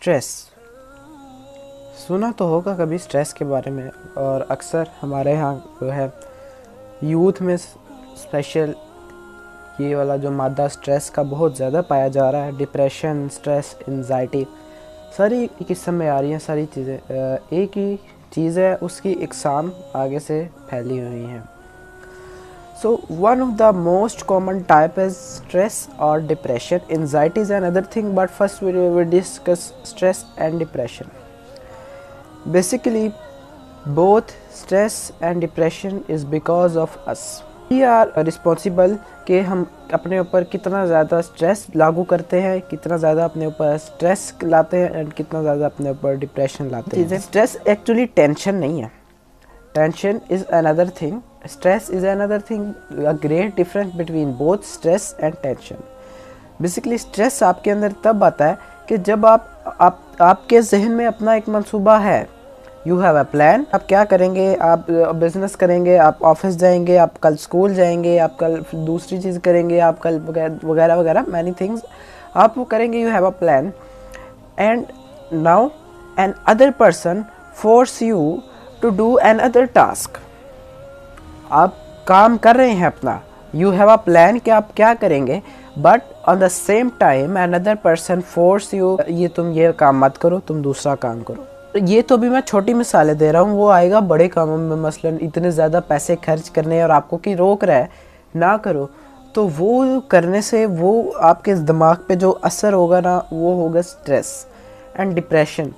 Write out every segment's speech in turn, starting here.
Stress सुना तो होगा कभी स्ट्रेस के बारे में, और अक्सर हमारे यहाँ जो है यूथ में स्पेशल ये वाला जो मादा स्ट्रेस का बहुत ज़्यादा पाया जा रहा है। डिप्रेशन, स्ट्रेस, एंजाइटी सारी किस्म में आ रही हैं सारी चीज़ें। एक ही चीज़ है, उसकी इकसाम आगे से फैली हुई हैं। So one of the most common type is stress or depression. Anxiety is another thing, but first we will discuss stress and depression. Basically, both stress and depression is because of us. We are responsible कि हम अपने ऊपर कितना ज़्यादा stress लागू करते हैं, कितना ज़्यादा अपने ऊपर स्ट्रेस लाते हैं एंड कितना ज़्यादा अपने ऊपर डिप्रेशन लाते हैं। स्ट्रेस एक्चुअली टेंशन नहीं है, tension is another thing, stress is another thing. A great difference between both stress and tension. Basically stress आपके अंदर तब आता है कि जब आपके जहन में अपना एक मंसूबा है, you have a plan, आप क्या करेंगे, आप बिजनेस करेंगे, आप ऑफिस जाएंगे, आप कल स्कूल जाएंगे, आप कल दूसरी चीज़ करेंगे, आप कल वगैरह वगैरह मैनी थिंग्स आप वो करेंगे। you have a plan and now an other person force you to do another task. आप काम कर रहे हैं अपना, यू हैव अ प्लान कि आप क्या करेंगे, but on the same time another person force you, ये तुम ये काम मत करो, तुम दूसरा काम करो। ये तो भी मैं छोटी मिसालें दे रहा हूँ, वो आएगा बड़े कामों में, मसलन इतने ज़्यादा पैसे खर्च करने और आपको कि रोक रहा है ना करो, तो वो करने से वो आपके दिमाग पे जो असर होगा ना, वो होगा स्ट्रेस एंड डिप्रेशन।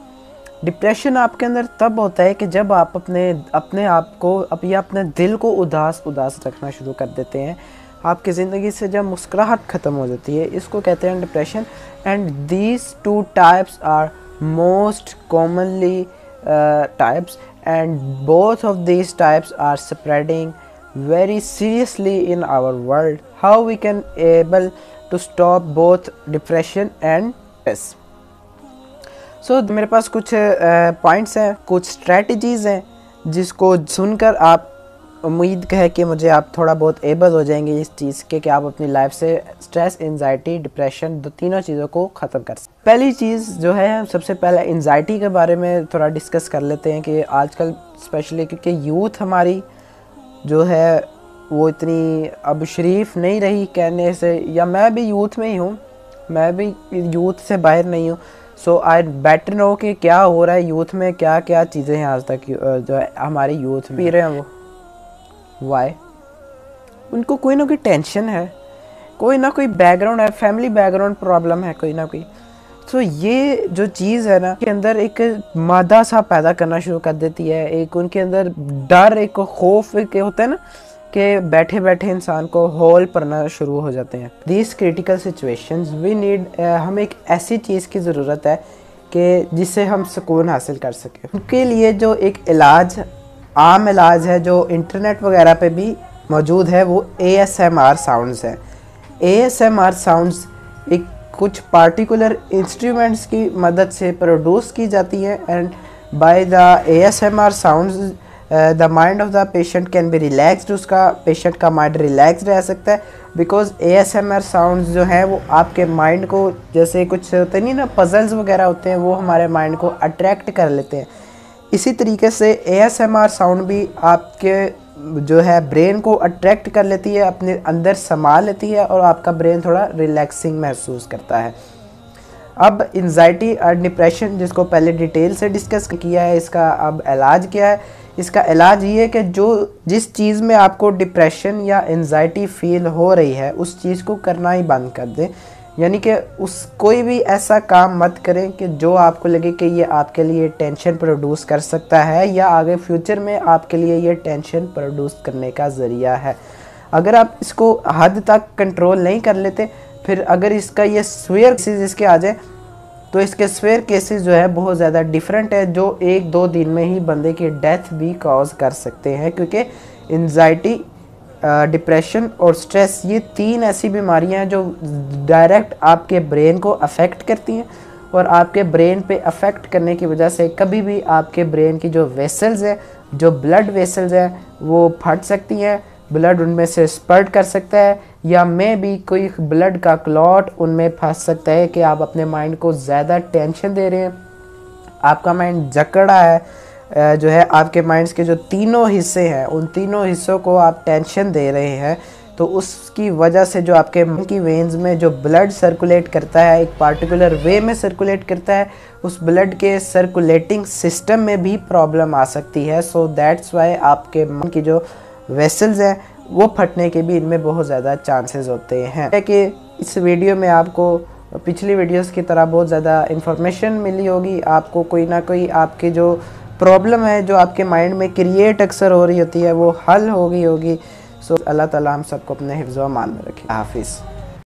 डिप्रेशन आपके अंदर तब होता है कि जब आप अपने आप को या अपने दिल को उदास रखना शुरू कर देते हैं, आपकी ज़िंदगी से जब मुस्कुराहट ख़त्म हो जाती है, इसको कहते हैं depression. And these two types are most commonly types and both of these types are spreading very seriously in our world. How we can able to stop both depression and stress? So मेरे पास कुछ points हैं, कुछ strategies हैं जिसको सुनकर आप उम्मीद है कि मुझे आप थोड़ा बहुत एबल हो जाएंगे इस चीज़ के कि आप अपनी लाइफ से स्ट्रेस, एंजाइटी, डिप्रेशन तीनों चीज़ों को ख़त्म कर सकते। पहली चीज़ जो है, सबसे पहले एंजाइटी के बारे में थोड़ा डिस्कस कर लेते हैं कि आजकल स्पेशली क्योंकि यूथ हमारी जो है वो इतनी अब शरीफ नहीं रही कहने से, या मैं भी यूथ में ही हूँ, मैं भी यूथ से बाहर नहीं हूँ। सो आई बेटर नो कि क्या हो रहा है यूथ में, क्या क्या चीज़ें हैं आज तक जो है हमारे यूथ में पी रहे हैं वो। वाई? उनको कोई ना कोई टेंशन है, कोई ना कोई बैकग्राउंड है, फैमिली बैकग्राउंड प्रॉब्लम है कोई ना कोई। सो ये जो चीज़ है ना, के अंदर एक मादा सा पैदा करना शुरू कर देती है, एक उनके अंदर डर, एक खौफ, एक होता है ना कि बैठे बैठे इंसान को हॉल पड़ना शुरू हो जाते हैं। This critical situations we need, हमें एक ऐसी चीज़ की ज़रूरत है कि जिससे हम सुकून हासिल कर सकें। उनके लिए जो एक इलाज, आम इलाज है जो इंटरनेट वगैरह पे भी मौजूद है, वो ASMR साउंड्स हैं। ASMR साउंड्स एक कुछ पार्टिकुलर इंस्ट्रूमेंट्स की मदद से प्रोड्यूस की जाती हैं and by the ASMR sounds the mind of the patient can be relaxed. उसका पेशेंट का माइंड रिलैक्स रह सकता है बिकॉज ASMR साउंड्स जो हैं वो आपके माइंड को, जैसे कुछ होते नहीं ना पजल्स वगैरह होते हैं, वो हमारे माइंड को अट्रैक्ट कर लेते हैं। इसी तरीके से ASMR साउंड भी आपके जो है ब्रेन को अट्रैक्ट कर लेती है, अपने अंदर समा लेती है और आपका ब्रेन थोड़ा रिलैक्सिंग महसूस करता है। अब एंजाइटी और डिप्रेशन जिसको पहले डिटेल से डिस्कस किया है, इसका अब इलाज क्या है? इसका इलाज ये है कि जिस चीज़ में आपको डिप्रेशन या एंजाइटी फील हो रही है, उस चीज़ को करना ही बंद कर दें। यानी कि कोई भी ऐसा काम मत करें कि जो आपको लगे कि ये आपके लिए टेंशन प्रोड्यूस कर सकता है या आगे फ्यूचर में आपके लिए ये टेंशन प्रोड्यूस करने का ज़रिया है। अगर आप इसको हद तक कंट्रोल नहीं कर लेते, फिर अगर इसका ये स्वेयर केसेस इसके आ जाए, तो इसके स्वेयर केसेस जो है बहुत ज़्यादा डिफरेंट है, जो 1-2 दिन में ही बंदे की डेथ भी कॉज कर सकते हैं। क्योंकि एंजाइटी, डिप्रेशन और स्ट्रेस ये 3 ऐसी बीमारियां हैं जो डायरेक्ट आपके ब्रेन को अफेक्ट करती हैं, और आपके ब्रेन पे अफेक्ट करने की वजह से कभी भी आपके ब्रेन की जो वेसल्स हैं, जो ब्लड वेसल्स हैं, वो फट सकती हैं, ब्लड उनमें से स्पर्ट कर सकता है, या मे भी कोई ब्लड का क्लॉट उनमें फंस सकता है कि आप अपने माइंड को ज़्यादा टेंशन दे रहे हैं, आपका माइंड जकड़ा है, जो है आपके माइंड्स के जो तीनों हिस्से हैं उन तीनों हिस्सों को आप टेंशन दे रहे हैं, तो उसकी वजह से जो आपके मन की वेन्स में जो ब्लड सर्कुलेट करता है एक पार्टिकुलर वे में सर्कुलेट करता है, उस ब्लड के सर्कुलेटिंग सिस्टम में भी प्रॉब्लम आ सकती है। सो दैट्स वाई आपके मन की जो वेसल्स हैं वो फटने के भी इनमें बहुत ज़्यादा चांसेस होते हैं। कि इस वीडियो में आपको पिछली वीडियोस की तरह बहुत ज़्यादा इन्फॉर्मेशन मिली होगी, आपको कोई ना कोई आपके जो प्रॉब्लम है जो आपके माइंड में क्रिएट अक्सर हो रही होती है वो हल हो गई होगी। सो अल्लाह ताला हम सबको अपने हिफ्ज़ व अमान में रखे। हाफिज़।